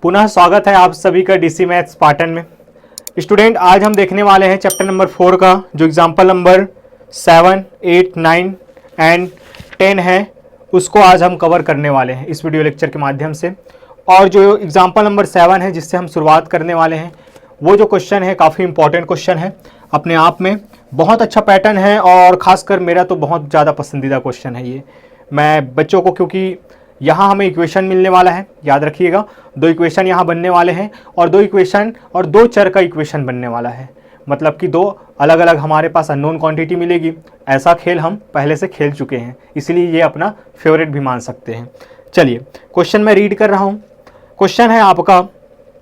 पुनः स्वागत है आप सभी का डीसी मैथ्स पाटन में। स्टूडेंट, आज हम देखने वाले हैं चैप्टर नंबर 4 का जो एग्जाम्पल नंबर 7, 8, 9 एंड 10 है, उसको आज हम कवर करने वाले हैं इस वीडियो लेक्चर के माध्यम से। और जो एग्जाम्पल नंबर 7 है जिससे हम शुरुआत करने वाले हैं, वो जो क्वेश्चन है काफ़ी इंपॉर्टेंट क्वेश्चन है अपने आप में, बहुत अच्छा पैटर्न है और ख़ासकर मेरा तो बहुत ज़्यादा पसंदीदा क्वेश्चन है ये। मैं बच्चों को, क्योंकि यहाँ हमें इक्वेशन मिलने वाला है, याद रखिएगा 2 इक्वेशन यहाँ बनने वाले हैं और 2 इक्वेशन और 2 चर का इक्वेशन बनने वाला है, मतलब कि 2 अलग अलग हमारे पास अननोन क्वांटिटी मिलेगी। ऐसा खेल हम पहले से खेल चुके हैं, इसलिए ये अपना फेवरेट भी मान सकते हैं। चलिए क्वेश्चन मैं रीड कर रहा हूँ। क्वेश्चन है आपका,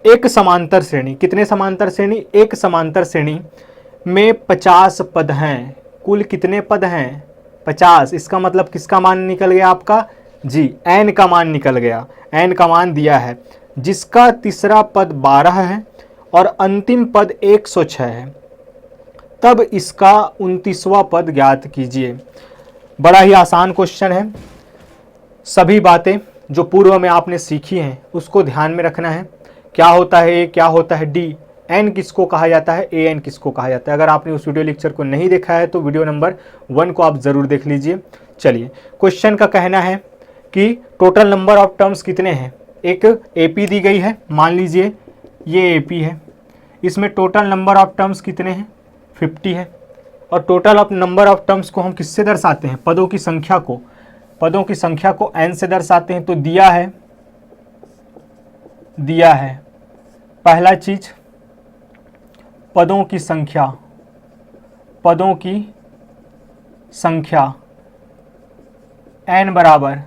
एक समांतर श्रेणी, कितने समांतर श्रेणी? एक समांतर श्रेणी में 50 पद हैं। कुल कितने पद हैं? 50। इसका मतलब किसका मान निकल गया आपका? जी, n का मान निकल गया। n का मान दिया है, जिसका तीसरा पद 12 है और अंतिम पद 106 है। तब इसका 29वां पद ज्ञात कीजिए। बड़ा ही आसान क्वेश्चन है। सभी बातें जो पूर्व में आपने सीखी हैं उसको ध्यान में रखना है। क्या होता है a, क्या होता है d, n किसको कहा जाता है, an किसको कहा जाता है। अगर आपने उस वीडियो लेक्चर को नहीं देखा है तो वीडियो नंबर 1 को आप ज़रूर देख लीजिए। चलिए, क्वेश्चन का कहना है कि टोटल नंबर ऑफ टर्म्स कितने हैं। एक AP दी गई है, मान लीजिए ये AP है, इसमें टोटल नंबर ऑफ टर्म्स कितने हैं? 50 है। और total of number of terms को हम किससे दर्शाते हैं? पदों की संख्या को, पदों की संख्या को n से दर्शाते हैं। तो दिया है पहला चीज पदों की संख्या, पदों की संख्या n बराबर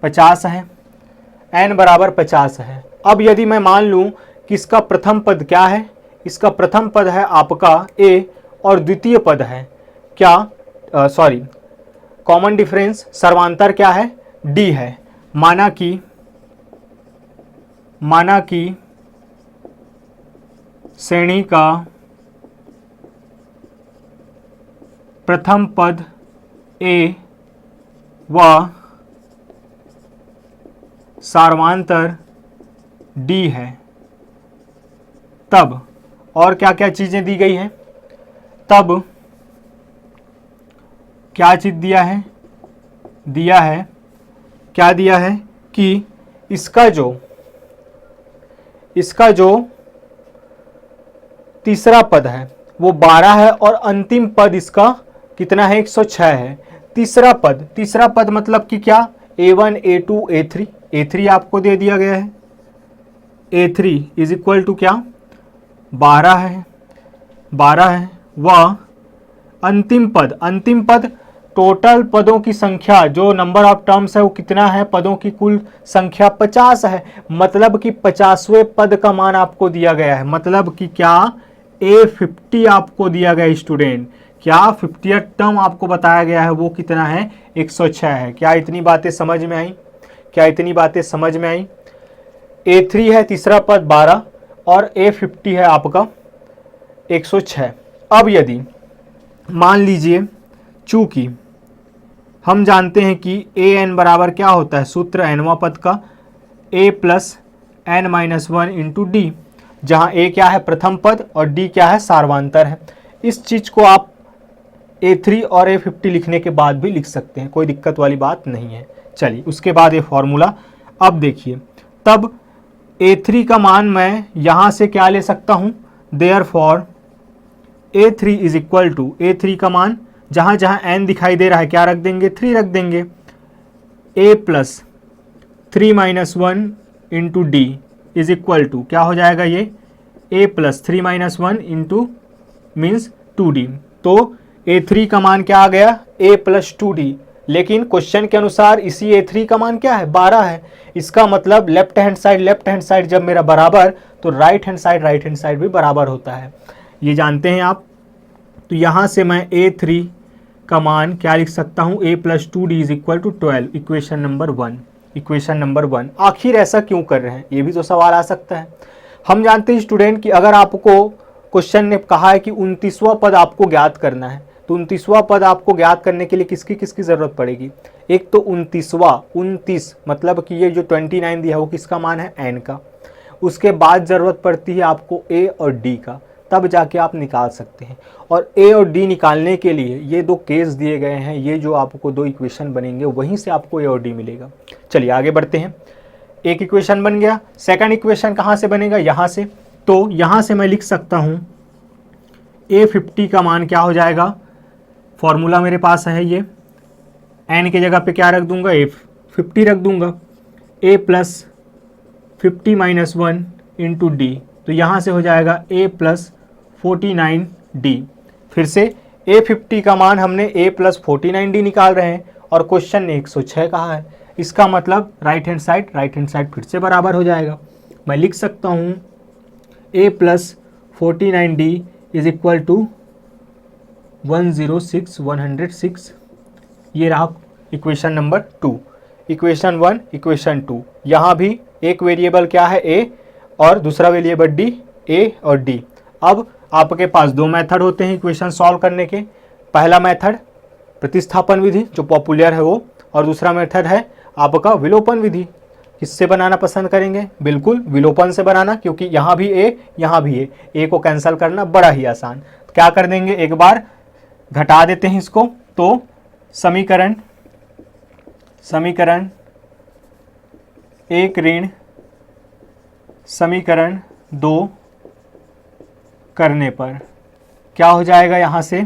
50 है, n बराबर 50 है। अब यदि मैं मान लूं कि इसका प्रथम पद क्या है, इसका प्रथम पद है आपका a और द्वितीय पद है क्या, कॉमन डिफरेंस सर्वांतर क्या है? d है। माना कि श्रेणी का प्रथम पद a व सार्वांतर d है। तब और क्या क्या चीजें दी गई हैं? तब क्या चीज दिया है? क्या दिया है कि इसका जो तीसरा पद है वो 12 है और अंतिम पद इसका कितना है? 106 है। तीसरा पद मतलब कि क्या? A1, A2, A3, A3 आपको दे दिया गया है। A3 इज इक्वल टू क्या? 12 है व अंतिम पद टोटल पदों की संख्या, जो नंबर ऑफ टर्म्स है वो कितना है? पदों की कुल संख्या 50 है। मतलब कि 50वें पद का मान आपको दिया गया है। मतलब कि क्या? A50 आपको दिया गया स्टूडेंट। क्या 50th टर्म आपको बताया गया है वो कितना है? 106 है। क्या इतनी बातें समझ में आई? A3 है तीसरा पद 12 और A50 है आपका 106। अब यदि मान लीजिए, चूंकि हम जानते हैं कि an बराबर क्या होता है, सूत्र nवां पद का a plus n-1 into D, जहाँ a क्या है? प्रथम पद और d क्या है? सार्वांतर है। इस चीज़ को आप A3 और A50 लिखने के बाद भी लिख सकते हैं, कोई दिक्कत वाली बात नहीं है। चलिए, उसके बाद ये फॉर्मूला अब देखिए। तब A3 का मान मैं यहाँ से क्या ले सकता हूँ? Therefore A3 is equal to, A3 का मान जहाँ जहाँ n दिखाई दे रहा है क्या रख देंगे? 3 रख देंगे। a plus 3-1 into D is equal to क्या हो जाएगा? ये a plus 3-1 into means 2d। तो A3 का मान क्या आ गया? a plus 2d। लेकिन क्वेश्चन के अनुसार इसी A3 का मान क्या है? 12 है। इसका मतलब लेफ्ट हैंड साइड जब मेरा बराबर, तो राइट हैंड साइड भी बराबर होता है, ये जानते हैं आप। तो यहाँ से मैं A3 का मान क्या लिख सकता हूँ? a plus 2d is equal to 12, equation number 1। आखिर ऐसा क्यों कर रहे हैं? ये भी तो सवाल आ सकता है। हम जानते हैं स्टूडेंट कि अगर आपको क्वेश्चन ने कहा है कि 29वां पद आपको ज्ञात करना है, तो 29वां पद आपको ज्ञात करने के लिए किसकी ज़रूरत पड़ेगी? एक तो 29वां, 29 मतलब कि ये जो 29 दिया है वो किसका मान है? n का। उसके बाद ज़रूरत पड़ती है आपको ए और डी का, तब जाके आप निकाल सकते हैं। और ए और डी निकालने के लिए ये दो केस दिए गए हैं, ये जो आपको दो इक्वेशन बनेंगे वहीं से आपको ए और डी मिलेगा। चलिए आगे बढ़ते हैं। एक इक्वेशन बन गया, सेकंड इक्वेशन कहाँ से बनेगा, यहाँ से। तो यहाँ से मैं लिख सकता हूँ A50 का मान क्या हो जाएगा, फॉर्मूला मेरे पास है ये, n के जगह पे क्या रख दूंगा, A50 रख दूंगा, A plus 50 minus 1 into D, तो यहाँ से हो जाएगा A प्लस 49D। फिर से A50 का मान हमने A प्लस 49D निकाल रहे हैं और क्वेश्चन ने 106 कहा है, इसका मतलब राइट हैंड साइड फिर से बराबर हो जाएगा। मैं लिख सकता हूँ A plus 49D is equal to 106। ये रहा इक्वेशन नंबर 2, इक्वेशन 1, इक्वेशन 2। यहाँ भी एक वेरिएबल क्या है A और दूसरा वेरिएबल D, A और D। अब आपके पास दो मेथड होते हैं इक्वेशन सॉल्व करने के। पहला मेथड प्रतिस्थापन विधि जो पॉपुलर है वो, और दूसरा मेथड है आपका विलोपन विधि। किससे बनाना पसंद करेंगे, बिल्कुल विलोपन से बनाना, क्योंकि यहाँ भी A यहाँ भी A को कैंसिल करना बड़ा ही आसान। तो क्या कर देंगे, एक बार घटा देते हैं इसको, तो समीकरण 1 ऋण समीकरण 2 करने पर क्या हो जाएगा, यहाँ से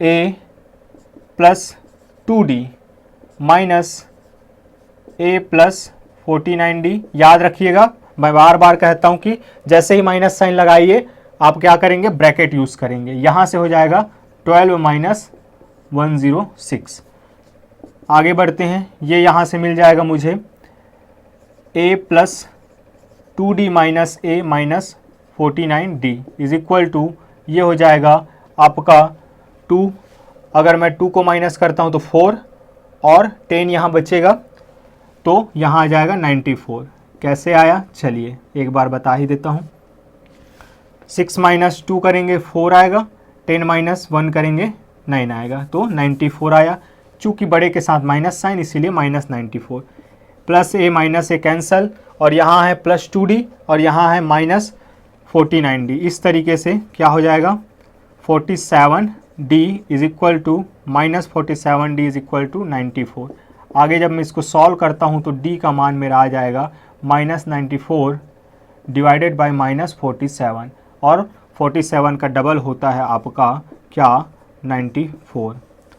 A plus 2D minus A plus 49D। याद रखिएगा, मैं बार बार कहता हूँ कि जैसे ही माइनस साइन लगाइए आप क्या करेंगे, ब्रैकेट यूज़ करेंगे। यहाँ से हो जाएगा 12 माइनस 106। आगे बढ़ते हैं, ये यहाँ से मिल जाएगा मुझे A plus 2D minus A minus 49D is equal to, ये हो जाएगा आपका 2, अगर मैं 2 को माइनस करता हूँ तो 4 और 10 यहाँ बचेगा, तो यहाँ आ जाएगा 94। कैसे आया, चलिए एक बार बता ही देता हूँ। 6 माइनस 2 करेंगे 4 आएगा, 10 माइनस 1 करेंगे 9 आएगा, तो 94 आया। चूँकि बड़े के साथ माइनस साइन इसीलिए minus 94। Plus A minus A cancel, और यहाँ है प्लस 2D और यहाँ है माइनस 49D। इस तरीके से क्या हो जाएगा, 47D is equal to minus 47D is equal to 94। आगे जब मैं इसको सॉल्व करता हूँ तो D का मान मेरा आ जाएगा माइनस 94 डिवाइडेड बाई माइनस 47, और 47 का डबल होता है आपका क्या, 94।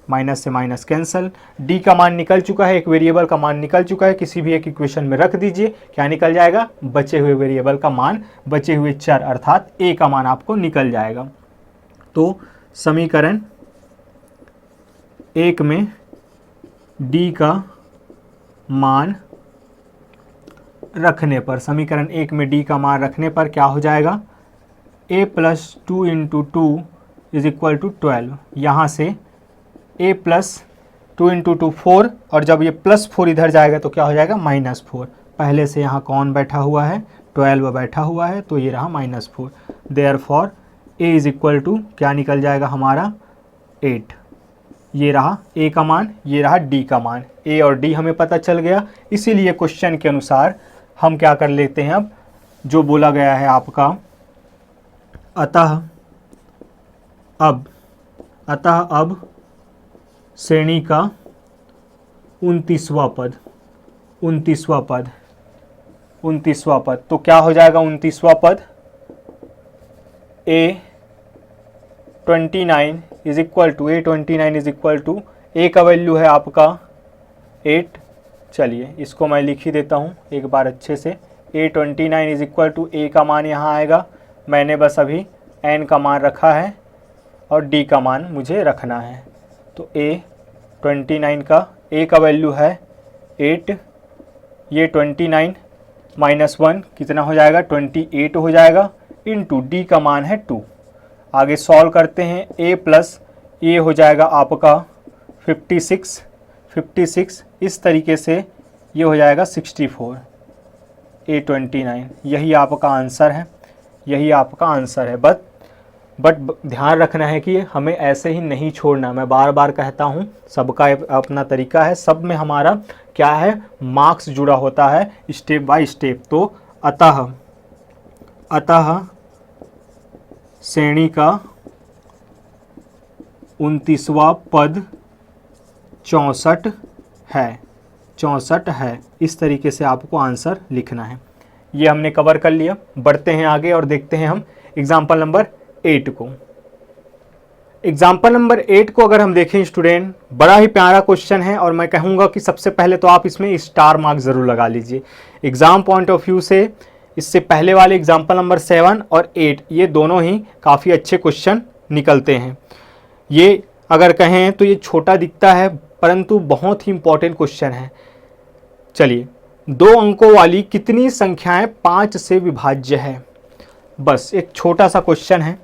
माइनस से माइनस कैंसल, D का मान निकल चुका है, एक वेरिएबल का मान निकल चुका है, किसी भी एक इक्वेशन में रख दीजिए, क्या निकल जाएगा, बचे हुए वेरिएबल का मान, बचे हुए चर अर्थात A का मान आपको निकल जाएगा। तो समीकरण 1 में D का मान रखने पर, समीकरण 1 में D का मान रखने पर क्या हो जाएगा, A plus 2 into 2 is equal to 12। यहाँ से A प्लस 2 इंटू 2 4, और जब ये प्लस 4 इधर जाएगा तो क्या हो जाएगा, माइनस 4। पहले से यहाँ कौन बैठा हुआ है, 12 बैठा हुआ है, तो ये रहा minus 4। Therefore A is equal to क्या निकल जाएगा हमारा, 8। ये रहा A का मान, ये रहा D का मान। A और D हमें पता चल गया, इसीलिए क्वेश्चन के अनुसार हम क्या कर लेते हैं, अब जो बोला गया है आपका, अतः अब श्रेणी का 29वां पद, तो क्या हो जाएगा 29वां पद, A29 is equal to A का वैल्यू है आपका 8। चलिए इसको मैं लिख ही देता हूँ एक बार अच्छे से। A29 is equal to A का मान यहाँ आएगा, मैंने बस अभी N का मान रखा है और D का मान मुझे रखना है। तो A29 का A का वैल्यू है 8, ये 29 माइनस 1 कितना हो जाएगा, 28 हो जाएगा, इंटू D का मान है 2। आगे सॉल्व करते हैं, A प्लस ये हो जाएगा आपका 56, इस तरीके से ये हो जाएगा 64। A29 यही आपका आंसर है, बट ध्यान रखना है कि हमें ऐसे ही नहीं छोड़ना। मैं बार बार कहता हूँ, सबका अपना तरीका है, सब में हमारा क्या है, मार्क्स जुड़ा होता है स्टेप बाय स्टेप। तो अतः श्रेणी का 29वां पद 64 है। इस तरीके से आपको आंसर लिखना है। ये हमने कवर कर लिया। बढ़ते हैं आगे और देखते हैं हम एग्जाम्पल नंबर 8 को। एग्जाम्पल नंबर 8 को अगर हम देखें स्टूडेंट, बड़ा ही प्यारा क्वेश्चन है और मैं कहूँगा कि सबसे पहले तो आप इसमें स्टार मार्क ज़रूर लगा लीजिए। एग्ज़ाम पॉइंट ऑफ व्यू से इससे पहले वाले एग्जाम्पल नंबर 7 और 8 ये दोनों ही काफ़ी अच्छे क्वेश्चन निकलते हैं। ये अगर कहें तो ये छोटा दिखता है परंतु बहुत ही इंपॉर्टेंट क्वेश्चन है। चलिए, 2 अंकों वाली कितनी संख्याएं 5 से विभाज्य है? बस एक छोटा सा क्वेश्चन है।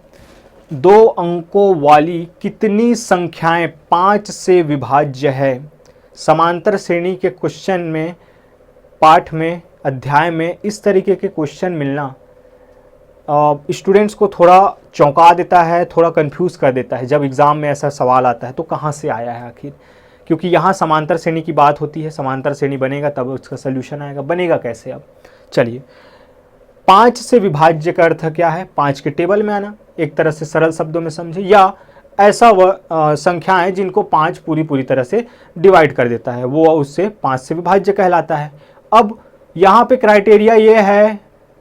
2 अंकों वाली कितनी संख्याएं 5 से विभाज्य है? समांतर श्रेणी के क्वेश्चन में, पाठ में, अध्याय में इस तरीके के क्वेश्चन मिलना स्टूडेंट्स को थोड़ा चौंका देता है, थोड़ा कंफ्यूज कर देता है। जब एग्ज़ाम में ऐसा सवाल आता है तो कहाँ से आया है आखिर, क्योंकि यहाँ समांतर श्रेणी की बात होती है। समांतर श्रेणी बनेगा तब उसका सोल्यूशन आएगा, बनेगा कैसे? अब चलिए, 5 से विभाज्य का अर्थ क्या है? 5 के टेबल में आना, एक तरह से सरल शब्दों में समझे, या ऐसा वह संख्याएं जिनको 5 पूरी तरह से डिवाइड कर देता है, वो उससे 5 से विभाज्य कहलाता है। अब यहाँ पे क्राइटेरिया ये है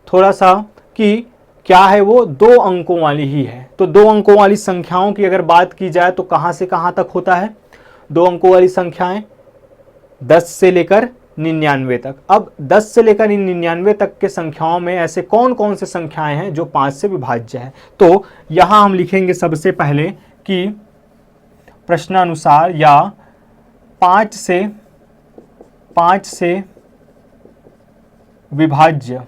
थोड़ा सा कि क्या है, वो 2 अंकों वाली ही है। तो 2 अंकों वाली संख्याओं की अगर बात की जाए तो कहाँ से कहाँ तक होता है? 2 अंकों वाली संख्याएं 10 से लेकर 99 तक। अब 10 से लेकर 99 तक के संख्याओं में ऐसे कौन कौन से संख्याएं हैं जो 5 से विभाज्य है? तो यहाँ हम लिखेंगे सबसे पहले कि प्रश्नानुसार या 5 से विभाज्य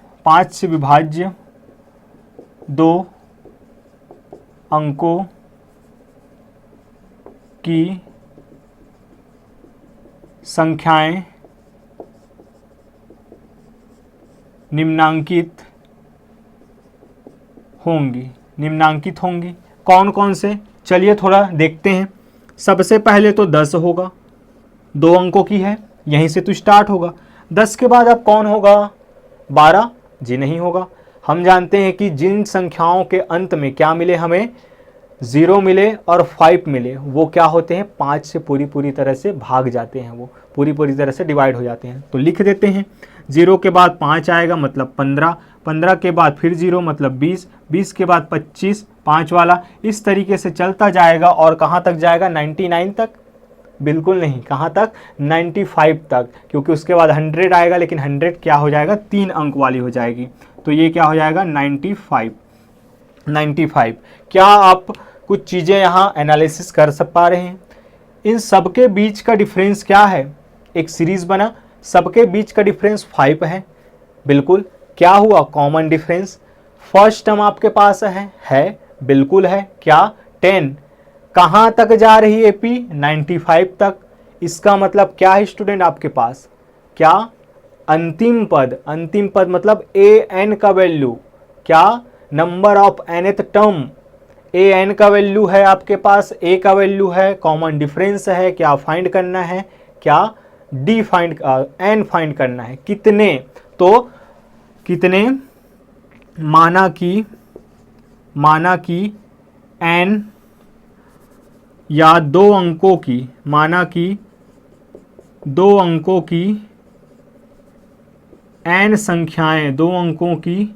2 अंकों की संख्याएं निम्नांकित होंगी। कौन कौन से? चलिए थोड़ा देखते हैं। सबसे पहले तो 10 होगा, 2 अंकों की है, यहीं से तो स्टार्ट होगा। 10 के बाद अब कौन होगा? 12? जी नहीं होगा। हम जानते हैं कि जिन संख्याओं के अंत में क्या मिले, हमें 0 मिले और 5 मिले, वो क्या होते हैं? 5 से पूरी तरह से भाग जाते हैं, वो पूरी तरह से डिवाइड हो जाते हैं। तो लिख देते हैं, 0 के बाद 5 आएगा मतलब 15, 15 के बाद फिर 0 मतलब 20, 20 के बाद 25, 5 वाला, इस तरीके से चलता जाएगा और कहाँ तक जाएगा? 99 तक? बिल्कुल नहीं, कहाँ तक? 95 तक, क्योंकि उसके बाद 100 आएगा, लेकिन 100 क्या हो जाएगा? 3 अंक वाली हो जाएगी। तो ये क्या हो जाएगा? 95। क्या आप कुछ चीज़ें यहाँ एनालिसिस कर पा रहे हैं? इन सबके बीच का डिफरेंस क्या है? एक सीरीज बना, सबके बीच का डिफरेंस 5 है। बिल्कुल, क्या हुआ? Common difference. फर्स्ट टर्म आपके पास है बिल्कुल है। क्या? 10। कहाँ तक जा रही है पी? 95 तक। इसका मतलब क्या है स्टूडेंट आपके पास? क्या? अंतिम पद मतलब an का वैल्यू, क्या? Number of nth term, an का वैल्यू है आपके पास, a का वैल्यू है, कॉमन डिफरेंस है, क्या फाइंड करना है? क्या? n फाइंड करना है। कितने? तो कितने? माना कि n या 2 अंकों की, माना कि 2 अंकों की n संख्याएं, 2 अंकों की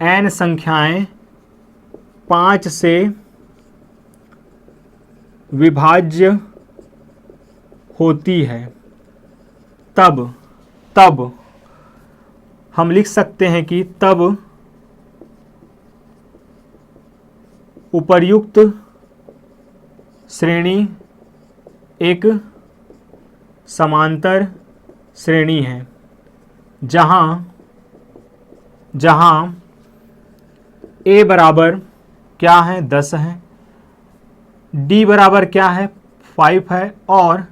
n संख्याएं 5 से विभाज्य होती है, तब हम लिख सकते हैं कि तब उपर्युक्त श्रेणी एक समांतर श्रेणी है, जहां a बराबर क्या है? 10 है, d बराबर क्या है? 5 है, और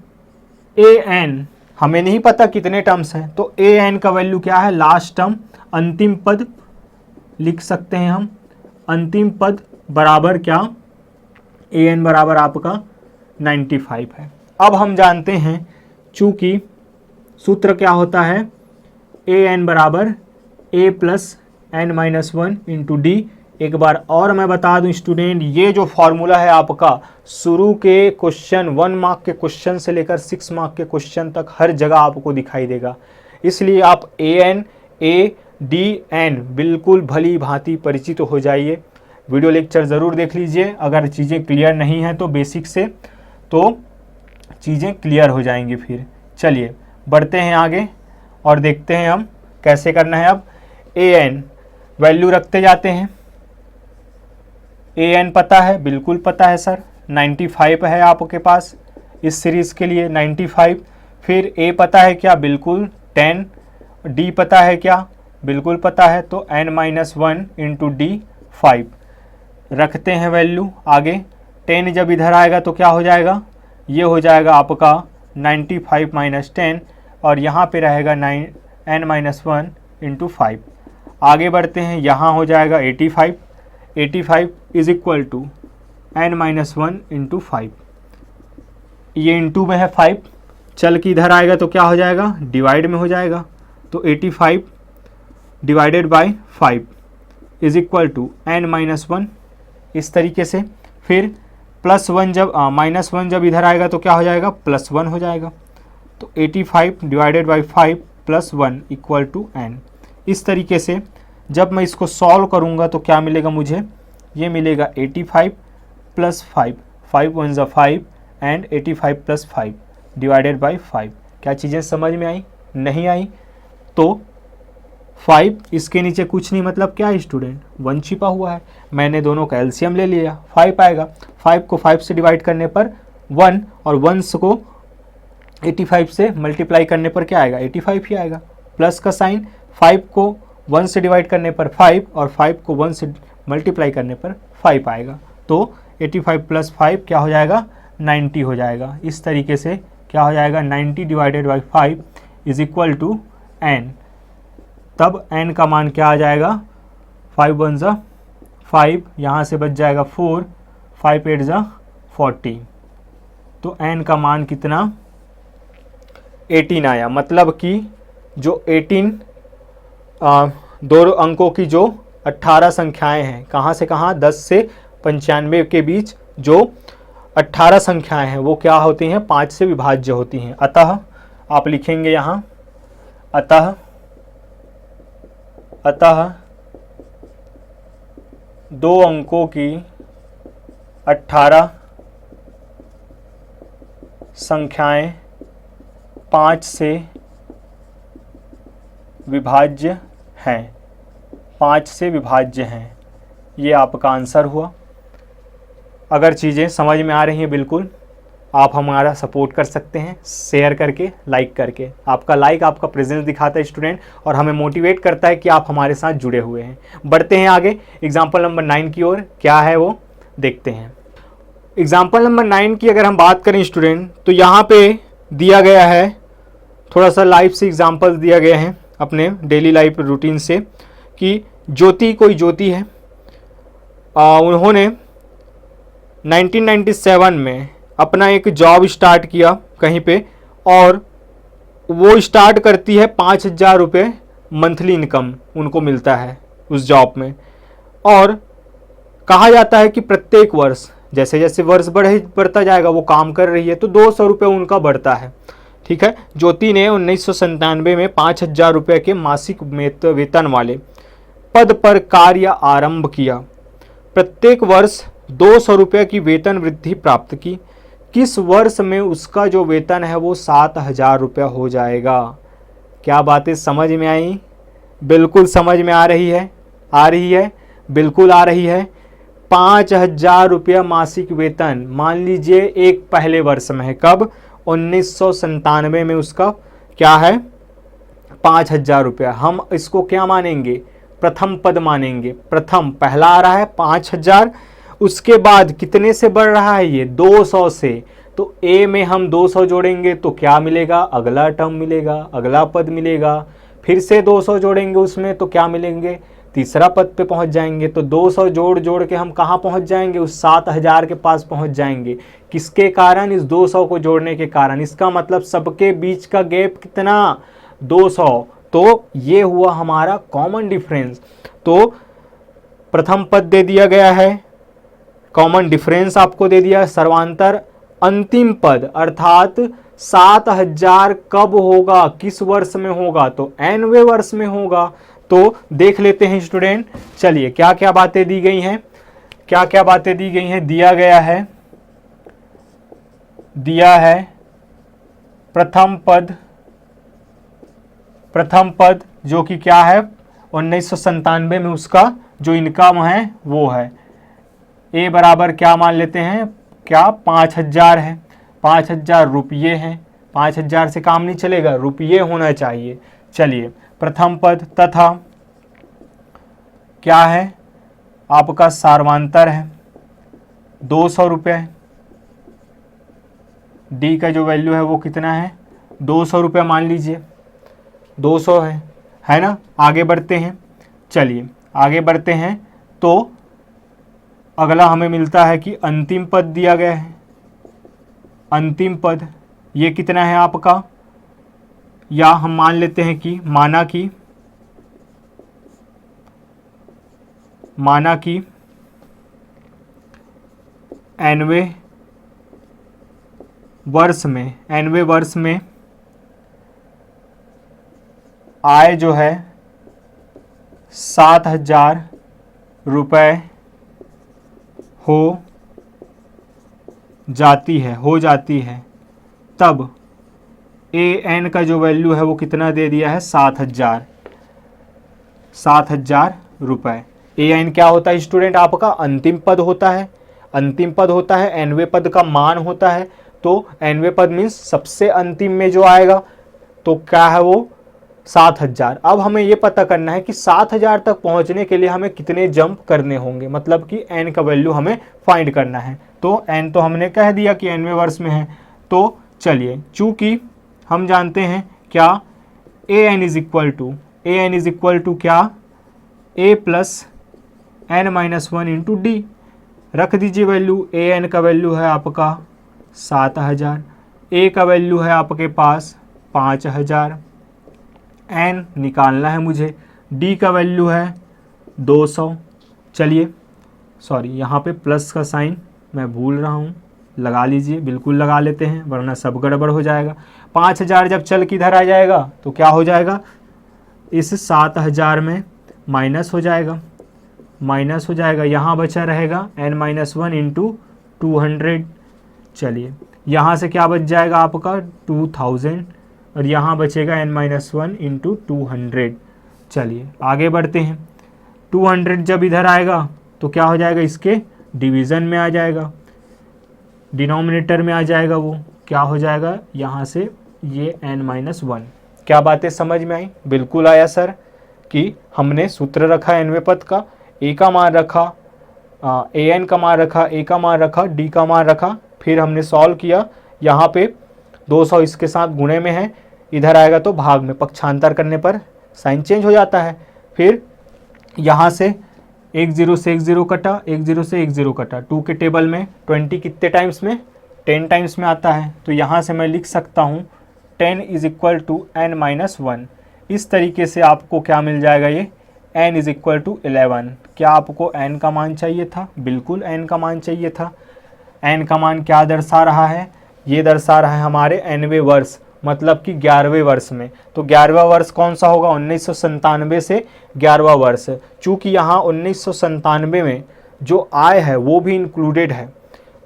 an हमें नहीं पता कितने टर्म्स हैं, तो an का वैल्यू क्या है? लास्ट टर्म, अंतिम पद लिख सकते हैं हम। अंतिम पद बराबर क्या? an बराबर आपका 95 है। अब हम जानते हैं, चूंकि सूत्र क्या होता है? an बराबर a plus n minus one into D. एक बार और मैं बता दूं स्टूडेंट, ये जो फॉर्मूला है आपका शुरू के क्वेश्चन 1 मार्क के क्वेश्चन से लेकर 6 मार्क के क्वेश्चन तक हर जगह आपको दिखाई देगा, इसलिए आप AN बिल्कुल भली भांति परिचित हो जाइए। वीडियो लेक्चर ज़रूर देख लीजिए, अगर चीज़ें क्लियर नहीं हैं तो बेसिक से, तो चीज़ें क्लियर हो जाएंगी। फिर चलिए बढ़ते हैं आगे और देखते हैं हम कैसे करना है। अब AN वैल्यू रखते जाते हैं। AN पता है, बिल्कुल पता है सर, 95 है आपके पास इस सीरीज़ के लिए 95। फिर A पता है क्या, बिल्कुल 10। D पता है क्या, बिल्कुल पता है, तो n minus one into D 5 रखते हैं वैल्यू। आगे 10 जब इधर आएगा तो क्या हो जाएगा, ये हो जाएगा आपका 95 माइनस 10 और यहाँ पे रहेगा n माइनस वन इंटू 5। आगे बढ़ते हैं, यहाँ हो जाएगा 85 is equal to n minus one into 5। ये इंटू में है 5, चल के इधर आएगा तो क्या हो जाएगा, डिवाइड में हो जाएगा, तो 85 divided by 5 is equal to n minus one, इस तरीके से। फिर प्लस वन जब माइनस वन जब इधर आएगा तो क्या हो जाएगा, प्लस वन हो जाएगा, तो 85 divided by 5 plus one equal to n। इस तरीके से जब मैं इसको सॉल्व करूँगा तो क्या मिलेगा मुझे, ये मिलेगा 85 प्लस 5, 5 वन ज़ा 5 एंड 85 प्लस 5 डिवाइडेड बाई 5। क्या चीज़ें समझ में आई, नहीं आई? तो 5 इसके नीचे कुछ नहीं, मतलब क्या है स्टूडेंट, 1 छिपा हुआ है। मैंने दोनों का एलसीएम ले लिया, 5 आएगा। 5 को 5 से डिवाइड करने पर 1 और 1 को 85 से मल्टीप्लाई करने पर क्या आएगा, 85 ही आएगा। प्लस का साइन, 5 को 1 से डिवाइड करने पर 5 और 5 को 1 से मल्टीप्लाई करने पर 5 आएगा। तो 85 प्लस 5 क्या हो जाएगा, 90 हो जाएगा। इस तरीके से क्या हो जाएगा, 90 divided by 5 is equal to n। तब n का मान क्या आ जाएगा, 5 वन ज़ा 5, यहाँ से बच जाएगा 4, 5 8 ज़ा 40, तो n का मान कितना, 18 आया। मतलब कि जो 18 दो अंकों की जो 18 संख्याएं हैं, कहाँ से कहाँ, 10 से 95 के बीच जो 18 संख्याएं हैं वो क्या होती हैं, 5 से विभाज्य होती हैं। अतः आप लिखेंगे यहाँ, अतः दो अंकों की 18 संख्याएं 5 से विभाज्य हैं, 5 से विभाज्य हैं। ये आपका आंसर हुआ। अगर चीज़ें समझ में आ रही हैं बिल्कुल, आप हमारा सपोर्ट कर सकते हैं शेयर करके, लाइक करके। आपका लाइक आपका प्रेजेंस दिखाता है स्टूडेंट, और हमें मोटिवेट करता है कि आप हमारे साथ जुड़े हुए हैं। बढ़ते हैं आगे एग्जाम्पल नंबर 9 की ओर, क्या है वो देखते हैं। एग्जाम्पल नंबर 9 की अगर हम बात करें स्टूडेंट, तो यहाँ पे दिया गया है, थोड़ा सा लाइफ से एग्जाम्पल दिया गया है अपने डेली लाइफ रूटीन से, कि ज्योति, कोई ज्योति है, उन्होंने 1997 में अपना एक जॉब स्टार्ट किया कहीं पे, और वो स्टार्ट करती है 5,000 रुपये मंथली इनकम उनको मिलता है उस जॉब में। और कहा जाता है कि प्रत्येक वर्ष जैसे जैसे वर्ष बढ़ता जाएगा, वो काम कर रही है, तो 200 रुपये उनका बढ़ता है। ठीक है, ज्योति ने 1997 में 5,000 रुपये के मासिक वेतन वाले पद पर कार्य आरंभ किया। प्रत्येक वर्ष 200 रुपये की वेतन वृद्धि प्राप्त की। किस वर्ष में उसका जो वेतन है वो 7,000 रुपये हो जाएगा? क्या बातें समझ में आई? बिल्कुल समझ में आ रही है, आ रही है, बिल्कुल आ रही है। 5,000 रुपये मासिक वेतन मान लीजिए एक पहले वर्ष में है, कब, 1997 में उसका क्या है, 5,000 रुपये। हम इसको क्या मानेंगे, प्रथम पद मानेंगे। प्रथम पहला आ रहा है 5,000, उसके बाद कितने से बढ़ रहा है ये, 200 से। तो ए में हम 200 जोड़ेंगे तो क्या मिलेगा, अगला टर्म मिलेगा, अगला पद मिलेगा। फिर से 200 जोड़ेंगे उसमें तो क्या मिलेंगे, तीसरा पद पे पहुंच जाएंगे। तो 200 जोड़ के हम कहाँ पहुंच जाएंगे, उस 7,000 के पास पहुंच जाएंगे। किसके कारण, इस 200 को जोड़ने के कारण। इसका मतलब सबके बीच का गैप कितना, 200। तो ये हुआ हमारा कॉमन डिफरेंस। तो प्रथम पद दे दिया गया है, कॉमन डिफरेंस आपको दे दिया, सर्वांतर अंतिम पद अर्थात 7000 कब होगा, किस वर्ष में होगा, तो nवें वर्ष में होगा। तो देख लेते हैं स्टूडेंट, चलिए क्या क्या बातें दी गई हैं, क्या क्या बातें दी गई हैं। दिया है प्रथम पद जो कि क्या है 1997 में उसका जो इनकम है वो है ए बराबर क्या मान लेते हैं, क्या 5000 है, 5000 रुपये हैं, 5000 से काम नहीं चलेगा, रुपये होना चाहिए। चलिए प्रथम पद तथा क्या है आपका सार्वांतर है 200 रुपये, डी का जो वैल्यू है वो कितना है 200 रुपये मान लीजिए, 200 है ना। आगे बढ़ते हैं, चलिए आगे बढ़ते हैं। तो अगला हमें मिलता है कि अंतिम पद दिया गया है, अंतिम पद ये कितना है आपका, या हम मान लेते हैं कि माना कि nवें वर्ष में आय जो है 7000 रुपये हो जाती है, तब an का जो वैल्यू है वो कितना दे दिया है 7000 रुपये। an क्या होता है स्टूडेंट, आपका अंतिम पद होता है, अंतिम पद होता है, nवें पद का मान होता है। तो nवें पद मीन्स सबसे अंतिम में जो आएगा तो क्या है वो 7000। अब हमें ये पता करना है कि 7000 तक पहुंचने के लिए हमें कितने जंप करने होंगे, मतलब कि n का वैल्यू हमें फाइंड करना है। तो n तो हमने कह दिया कि nवें वर्ष में है। तो चलिए चूंकि हम जानते हैं क्या an इज इक्वल टू क्या a plus n-1 into D, रख दीजिए वैल्यू। an का वैल्यू है आपका 7000, a का वैल्यू है आपके पास 5000, n निकालना है मुझे, d का वैल्यू है 200। चलिए सॉरी यहाँ पे प्लस का साइन मैं भूल रहा हूँ, लगा लीजिए, बिल्कुल लगा लेते हैं वरना सब गड़बड़ हो जाएगा। 5000 जब चल के इधर आ जाएगा तो क्या हो जाएगा, इस 7000 में माइनस हो जाएगा, यहाँ बचा रहेगा n-1 इंटू 200। चलिए यहाँ से क्या बच जाएगा आपका 2000 और यहाँ बचेगा n-1 इंटू 200। चलिए आगे बढ़ते हैं, 200 जब इधर आएगा तो क्या हो जाएगा, इसके डिवीज़न में आ जाएगा, डिनोमिनेटर में आ जाएगा, वो क्या हो जाएगा यहाँ से ये n-1। क्या बातें समझ में आई, बिल्कुल आया सर, कि हमने सूत्र रखा nवें पद का, a का मान रखा, an का मान रखा, a का मान रखा, d का मान रखा, फिर हमने सॉल्व किया। यहाँ पे 200 इसके साथ गुणे में है, इधर आएगा तो भाग में, पक्षांतर करने पर साइन चेंज हो जाता है। फिर यहाँ से 10 से 10 कटा, 10 से 10 कटा, 2 के टेबल में 20 कितने टाइम्स में, 10 टाइम्स में आता है। तो यहाँ से मैं लिख सकता हूँ 10 इज इक्वल टू n-1। इस तरीके से आपको क्या मिल जाएगा, ये n इज इक्वल टू 11। क्या आपको n का मान चाहिए था, बिल्कुल n का मान चाहिए था। n का मान क्या दर्शा रहा है, ये दर्शा रहा है हमारे nवें वर्ष, मतलब कि 11वें वर्ष में। तो 11वां वर्ष कौन सा होगा, 1997 से 11वां वर्ष। चूँकि यहाँ 1997 में जो आय है वो भी इंक्लूडेड है,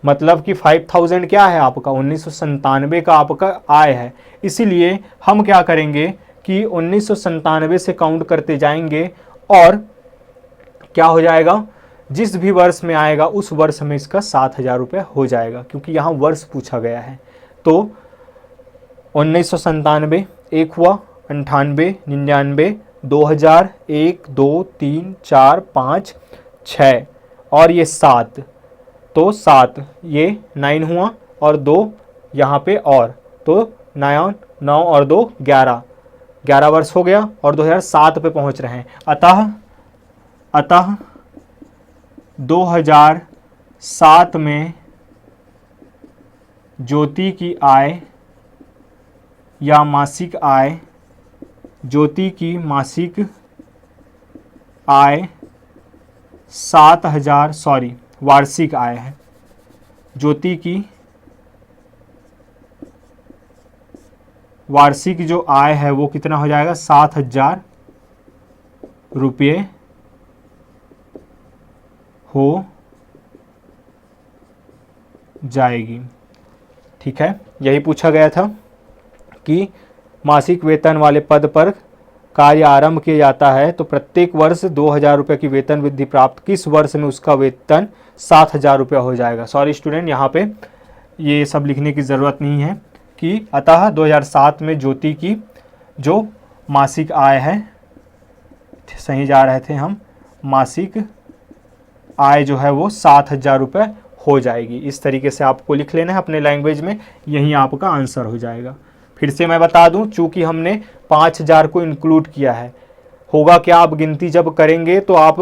मतलब कि 5000 क्या है आपका 1997 का आपका आय है। इसीलिए हम क्या करेंगे कि 1997 से काउंट करते जाएंगे और क्या हो जाएगा, जिस भी वर्ष में आएगा उस वर्ष में इसका 7000 रुपये हो जाएगा, क्योंकि यहाँ वर्ष पूछा गया है। तो 1997 एक हुआ, 98, 99, 2000, 1, 2, 3, 4, 5, 6 और ये 7, तो 7 ये 9 हुआ और 2 यहाँ पे और, तो 9 और 2 11 वर्ष हो गया और 2007 पे पहुँच रहे हैं। अतः 2007 में ज्योति की आय या मासिक आय ज्योति की मासिक आय 7,000 वार्षिक आय है। ज्योति की वार्षिक जो आय है वो कितना हो जाएगा, 7,000 रुपये हो जाएगी। ठीक है, यही पूछा गया था कि मासिक वेतन वाले पद पर कार्य आरंभ किया जाता है तो प्रत्येक वर्ष 2,000 रुपये की वेतन वृद्धि प्राप्त, किस वर्ष में उसका वेतन 7,000 रुपया हो जाएगा। सॉरी स्टूडेंट, यहाँ पे ये सब लिखने की ज़रूरत नहीं है कि अतः 2007 में ज्योति की जो मासिक आय है, सही जा रहे थे हम, मासिक आय जो है वो 7,000 रुपये हो जाएगी। इस तरीके से आपको लिख लेना है अपने लैंग्वेज में, यही आपका आंसर हो जाएगा। फिर से मैं बता दूं, चूंकि हमने 5,000 को इंक्लूड किया है, होगा क्या, आप गिनती जब करेंगे तो आप,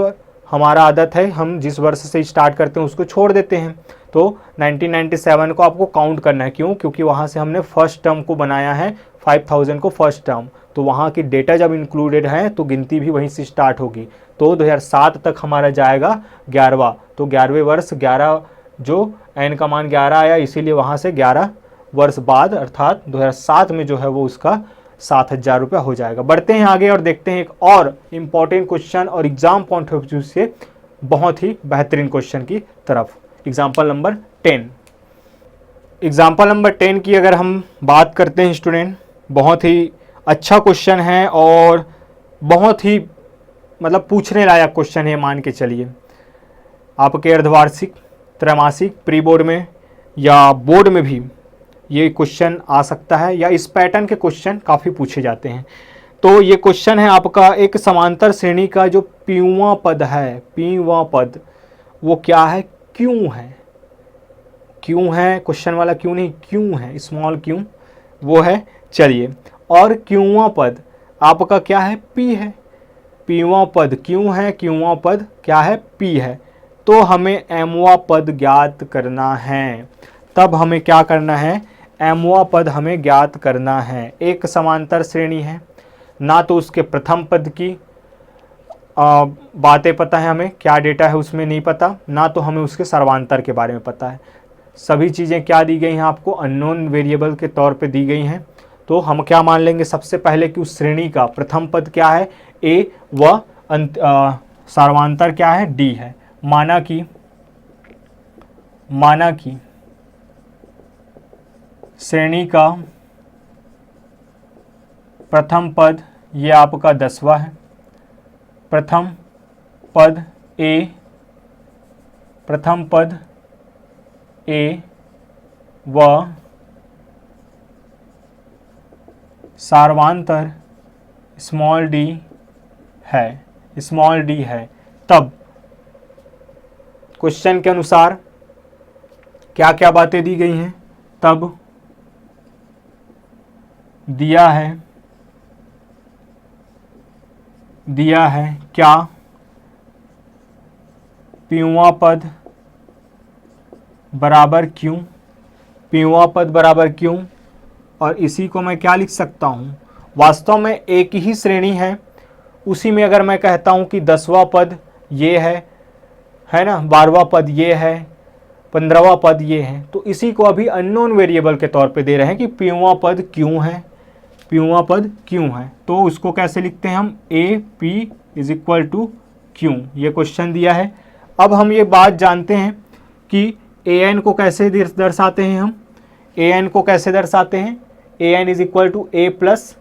हमारा आदत है हम जिस वर्ष से स्टार्ट करते हैं उसको छोड़ देते हैं, तो 1997 को आपको काउंट करना है। क्यों? क्योंकि वहाँ से हमने फर्स्ट टर्म को बनाया है, 5,000 को फर्स्ट टर्म, तो वहाँ की डेटा जब इंक्लूडेड है तो गिनती भी वहीं से स्टार्ट होगी। तो 2007 तक हमारा जाएगा 11वां, तो 11वें वर्ष 11 जो एन का मान 11 आया, इसीलिए वहाँ से 11 वर्ष बाद अर्थात 2007 में जो है वो उसका 7,000 रुपया हो जाएगा। बढ़ते हैं आगे और देखते हैं एक और इम्पॉर्टेंट क्वेश्चन और एग्जाम पॉइंट ऑफ व्यू से बहुत ही बेहतरीन क्वेश्चन की तरफ। Example number 10। एग्जाम्पल नंबर 10 की अगर हम बात करते हैं स्टूडेंट, बहुत ही अच्छा क्वेश्चन है और बहुत ही मतलब पूछने लायक क्वेश्चन है, मान के चलिए। आपके अर्धवार्षिक, त्रैमासिक, प्री बोर्ड में या बोर्ड में भी ये क्वेश्चन आ सकता है, या इस पैटर्न के क्वेश्चन काफ़ी पूछे जाते हैं। तो ये क्वेश्चन है आपका, एक समांतर श्रेणी का जो पीवां पद है, पीवां पद वो क्या है, क्यों है। क्यों है, क्वेश्चन वाला क्यों नहीं, क्यों है, स्मॉल क्यों वो है। चलिए, और क्योंवा पद आपका क्या है, पी है। पीवां पद क्यों है, क्योंवा पद क्या है, पी है। तो हमें एमवा पद ज्ञात करना है। तब हमें क्या करना है, एमवा पद हमें ज्ञात करना है। एक समांतर श्रेणी है, ना तो उसके प्रथम पद की बातें पता है, हमें क्या डेटा है उसमें नहीं पता, ना तो हमें उसके सर्वांतर के बारे में पता है। सभी चीज़ें क्या दी गई हैं आपको, अननोन वेरिएबल के तौर पे दी गई हैं। तो हम क्या मान लेंगे सबसे पहले कि उस श्रेणी का प्रथम पद क्या है, ए, व सर्वांतर क्या है, डी है। माना कि श्रेणी का प्रथम पद ये आपका 10वां है। प्रथम पद ए, प्रथम पद ए व सार्वांतर स्मॉल डी है, स्मॉल डी है। तब क्वेश्चन के अनुसार क्या क्या बातें दी गई हैं, तब दिया है क्या, पीवां पद बराबर क्यों, पीवां पद बराबर क्यों। और इसी को मैं क्या लिख सकता हूँ, वास्तव में एक ही श्रेणी है, उसी में अगर मैं कहता हूँ कि 10वां पद ये है ना, 12वां पद ये है, 15वां पद ये है, तो इसी को अभी अननोन वेरिएबल के तौर पे दे रहे हैं कि पीवां पद क्यों है, पीवां पद क्यों है। तो उसको कैसे लिखते हैं हम, A P is equal to Q, ये क्वेश्चन दिया है। अब हम ये बात जानते हैं कि ए एन को कैसे दर्शाते हैं हम, ए एन को कैसे दर्शाते हैं, A N is equal to A plus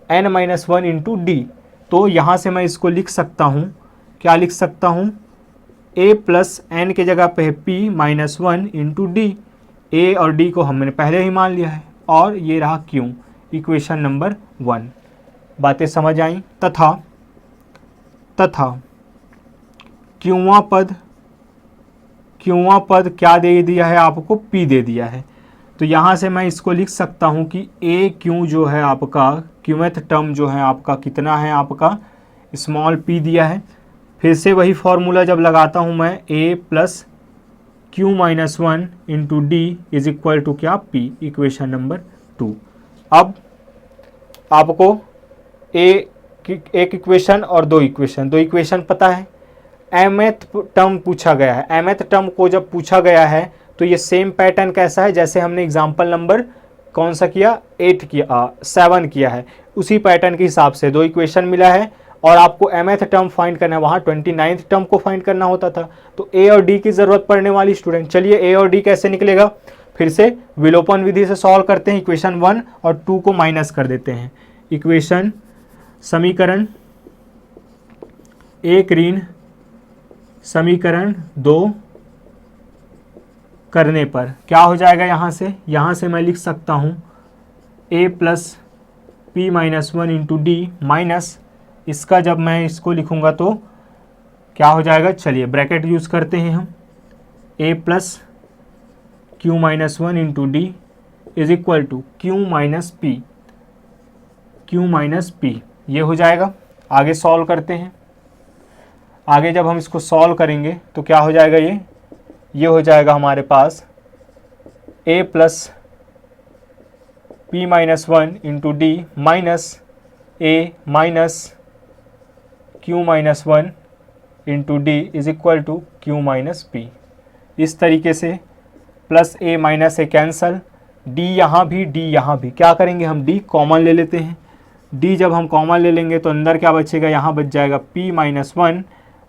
N minus 1 into D. तो यहाँ से मैं इसको लिख सकता हूँ, क्या लिख सकता हूँ, ए प्लस एन के जगह पे है पी माइनस 1 इंटू डी। ए और डी को हमने पहले ही मान लिया है, और ये रहा क्यों, इक्वेशन नंबर 1। बातें समझ आई। तथा क्योंवा पद क्या दे दिया है आपको, पी दे दिया है। तो यहाँ से मैं इसको लिख सकता हूँ कि ए क्यू जो है आपका, क्यूमेथ टर्म जो है आपका कितना है, आपका स्मॉल पी दिया है। फिर से वही फॉर्मूला जब लगाता हूँ मैं, A plus Q minus 1 into D is equal to क्या, पी, इक्वेशन नंबर 2। अब आपको एक इक्वेशन और दो इक्वेशन पता है। mth टर्म पूछा गया है, mth टर्म को जब पूछा गया है तो ये सेम पैटर्न कैसा है जैसे हमने एग्जाम्पल नंबर कौन सा किया 7 किया है, उसी पैटर्न के हिसाब से दो इक्वेशन मिला है और आपको mth टर्म फाइंड करना है, वहाँ 29th टर्म को फाइंड करना होता था। तो a और d की ज़रूरत पड़ने वाली स्टूडेंट। चलिए a और d कैसे निकलेगा, फिर से विलोपन विधि से सॉल्व करते हैं। इक्वेशन 1 और 2 को माइनस कर देते हैं। इक्वेशन समीकरण 1 ऋण समीकरण 2 करने पर क्या हो जाएगा, यहाँ से मैं लिख सकता हूँ a plus p minus 1 into D minus इसका जब मैं इसको लिखूँगा तो क्या हो जाएगा, चलिए ब्रैकेट यूज़ करते हैं हम, a plus q minus 1 into D is equal to q minus p, ये हो जाएगा। आगे सॉल्व करते हैं। आगे जब हम इसको सॉल्व करेंगे तो क्या हो जाएगा, ये हो जाएगा हमारे पास a plus p minus 1 into D minus a minus q minus 1 into D is equal to q minus p। इस तरीके से plus a minus a cancel, d यहाँ भी क्या करेंगे हम, d कॉमन ले लेते हैं। d जब हम कॉमन ले लेंगे तो अंदर क्या बचेगा, यहाँ बच जाएगा p माइनस 1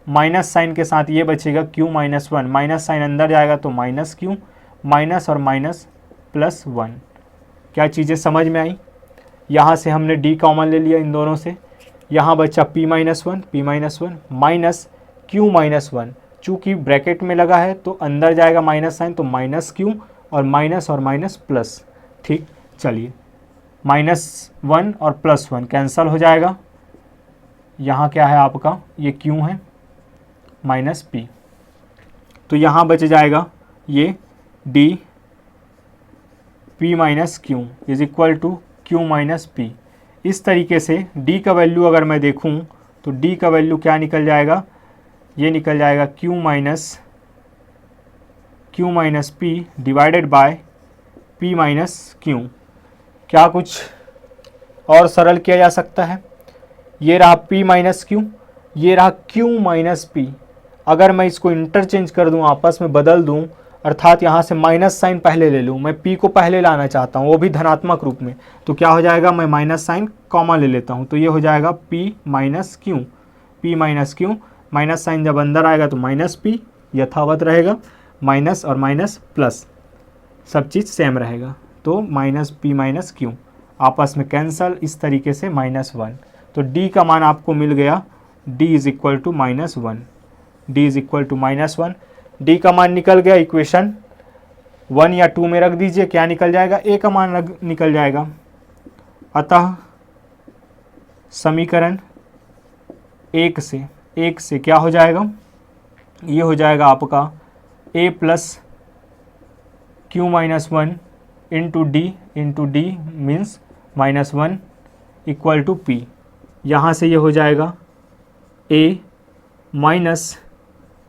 माइनस साइन के साथ ये बचेगा q माइनस 1, माइनस साइन अंदर जाएगा तो माइनस q, माइनस और माइनस प्लस 1। क्या चीज़ें समझ में आई। यहाँ से हमने d कॉमन ले लिया इन दोनों से, यहाँ बचा p minus 1 minus q minus 1, चूँकि ब्रैकेट में लगा है तो अंदर जाएगा माइनस साइन तो माइनस q और माइनस प्लस। ठीक, चलिए -1 और +1 कैंसल हो जाएगा। यहाँ क्या है आपका, ये q है माइनस p, तो यहाँ बच जाएगा ये d p minus q is equal to q minus p। इस तरीके से d का वैल्यू अगर मैं देखूँ तो d का वैल्यू क्या निकल जाएगा, ये निकल जाएगा q minus p divided by p minus q। क्या कुछ और सरल किया जा सकता है, ये रहा p माइनस q, ये रहा q माइनस p। अगर मैं इसको इंटरचेंज कर दूं, आपस में बदल दूं, अर्थात यहाँ से माइनस साइन पहले ले लूँ, मैं p को पहले लाना चाहता हूँ वो भी धनात्मक रूप में, तो क्या हो जाएगा, मैं माइनस साइन कॉमन ले लेता हूँ तो ये हो जाएगा p minus q, minus sign जब अंदर आएगा तो माइनस p यथावत रहेगा, माइनस और माइनस प्लस सब चीज़ सेम रहेगा, तो माइनस p माइनस q आपस में कैंसल, इस तरीके से -1। तो d का मान आपको मिल गया, d is equal to -1, d is equal to -1। d का मान निकल गया, इक्वेशन 1 या 2 में रख दीजिए, क्या निकल जाएगा, a का मान निकल जाएगा। अतः समीकरण 1 से क्या हो जाएगा, ये हो जाएगा आपका a plus q minus 1 into d means -1 equal to p। यहाँ से ये हो जाएगा a minus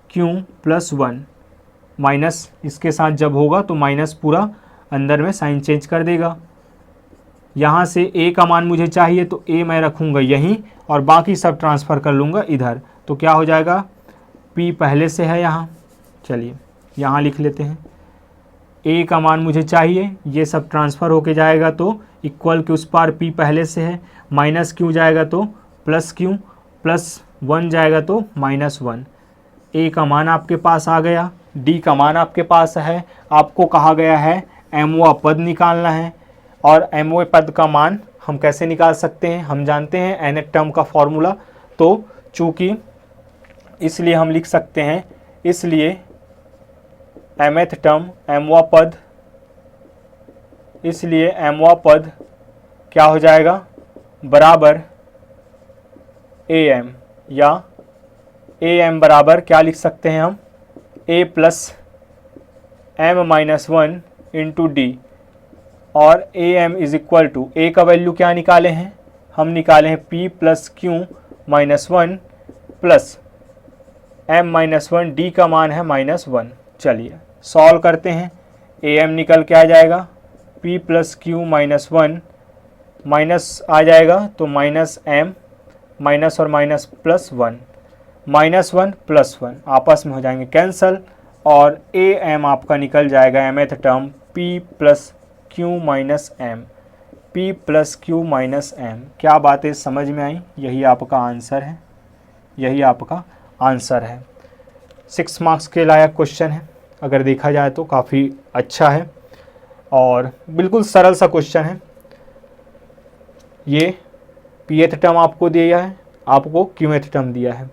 q plus 1, minus इसके साथ जब होगा तो माइनस पूरा अंदर में साइन चेंज कर देगा। यहाँ से a का मान मुझे चाहिए तो a मैं रखूँगा यहीं और बाकी सब ट्रांसफ़र कर लूँगा इधर, तो क्या हो जाएगा, p पहले से है यहाँ, चलिए यहाँ लिख लेते हैं, a का मान मुझे चाहिए, ये सब ट्रांसफ़र होके जाएगा तो इक्वल के उस पार p पहले से है, माइनस q जाएगा तो प्लस q, प्लस 1 जाएगा तो -1। a का मान आपके पास आ गया, d का मान आपके पास है, आपको कहा गया है mवा पद निकालना है, और mवे पद का मान हम कैसे निकाल सकते हैं, हम जानते हैं nth टर्म का फॉर्मूला, तो चूँकि इसलिए हम लिख सकते हैं, इसलिए mth टर्म mवा पद, इसलिए mवा पद क्या हो जाएगा, बराबर am, या am बराबर क्या लिख सकते हैं हम, a plus m minus 1 into d, और am is equal to, a का वैल्यू क्या निकाले हैं, हम निकाले हैं p plus q minus 1 plus m minus 1, d का मान है -1। चलिए सॉल्व करते हैं, am निकल के आ जाएगा p plus q minus 1 minus आ जाएगा तो माइनस एम, माइनस और माइनस प्लस 1, माइनस 1 प्लस 1 आपस में हो जाएंगे कैंसल, और ए एम आपका निकल जाएगा mth term p plus Q minus m, p plus Q minus m. क्या बातें समझ में आई? यही आपका आंसर है, यही आपका आंसर है। 6 मार्क्स के लायक क्वेश्चन है, अगर देखा जाए तो काफ़ी अच्छा है और बिल्कुल सरल सा क्वेश्चन है। ये पीएथ टर्म आपको दिया है, आपको क्यूएथ टर्म दिया है।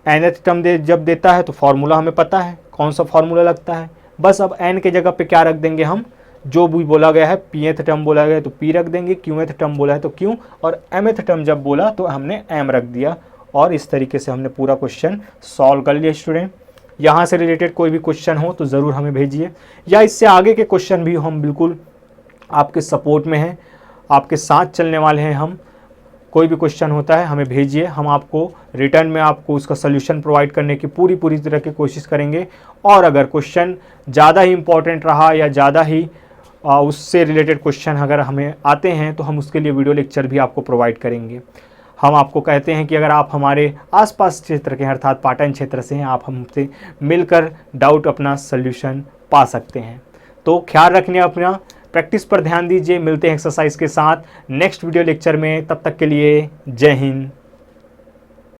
एनएथ टर्म जब देता है तो फॉर्मूला हमें पता है, कौन सा फॉर्मूला लगता है। बस अब एन के जगह पे क्या रख देंगे हम, जो भी बोला गया है, पीएथ टर्म बोला गया है तो पी रख देंगे, क्यूएथ टर्म बोला है तो क्यू, और एमएथ टर्म जब बोला तो हमने एम रख दिया। और इस तरीके से हमने पूरा क्वेश्चन सॉल्व कर लिया। स्टूडेंट, यहाँ से रिलेटेड कोई भी क्वेश्चन हो तो ज़रूर हमें भेजिए, या इससे आगे के क्वेश्चन भी हम बिल्कुल आपके सपोर्ट में हैं, आपके साथ चलने वाले हैं हम। कोई भी क्वेश्चन होता है हमें भेजिए, हम आपको रिटर्न में आपको उसका सोल्यूशन प्रोवाइड करने की पूरी तरह की कोशिश करेंगे। और अगर क्वेश्चन ज़्यादा ही इम्पोर्टेंट रहा या ज़्यादा ही उससे रिलेटेड क्वेश्चन अगर हमें आते हैं तो हम उसके लिए वीडियो लेक्चर भी आपको प्रोवाइड करेंगे। हम आपको कहते हैं कि अगर आप हमारे आसपास क्षेत्र के अर्थात पाटन क्षेत्र से हैं, आप हमसे मिलकर डाउट अपना सोल्यूशन पा सकते हैं। तो ख्याल रखने अपना, प्रैक्टिस पर ध्यान दीजिए। मिलते हैं एक्सरसाइज के साथ नेक्स्ट वीडियो लेक्चर में, तब तक के लिए जय हिंद।